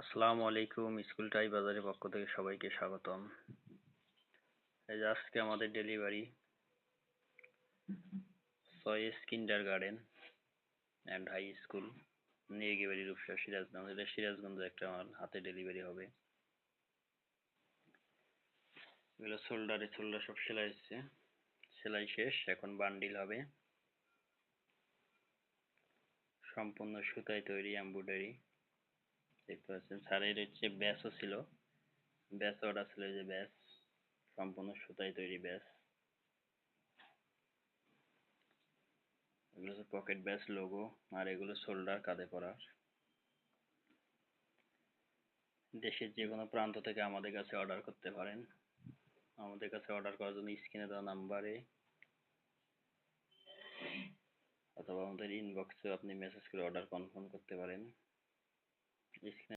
আসসালামু আলাইকুম, স্কুল টাই বাজারের পক্ষ থেকে সবাইকে স্বাগতম। এই যে আজকে আমাদের delivery choice kindergarten and high school, Niyogibari, Rupsa, Sirajganj. এটা সিরাজগঞ্জে একটা আমার হাতে ডেলিভারি হবে। এগুলো শোল্ডার সব সেলাই হচ্ছে, সেলাই শেষ, এখন বান্ডিল হবে। সম্পূর্ণ সুতায় তৈরি, এমব্রয়ডারি দেখতে পাচ্ছেন। স্যারের হচ্ছে ব্যাসও ছিল, ব্যাস অর্ডার ছিল, যে ব্যাস সম্পূর্ণ সুতায় তৈরি ব্যাস। এগুলো হচ্ছে পকেট ব্যাস লোগো, আর এগুলো শোল্ডার, কাঁধে পরার। দেশের যে কোনো প্রান্ত থেকে আমাদের কাছে অর্ডার করতে পারেন। আমাদের কাছে অর্ডার করার জন্য স্ক্রিনে দেওয়া নাম্বারে অথবা আমাদের ইনবক্সে আপনি মেসেজ করে অর্ডার কনফার্ম করতে পারেন। স্ক্রিনে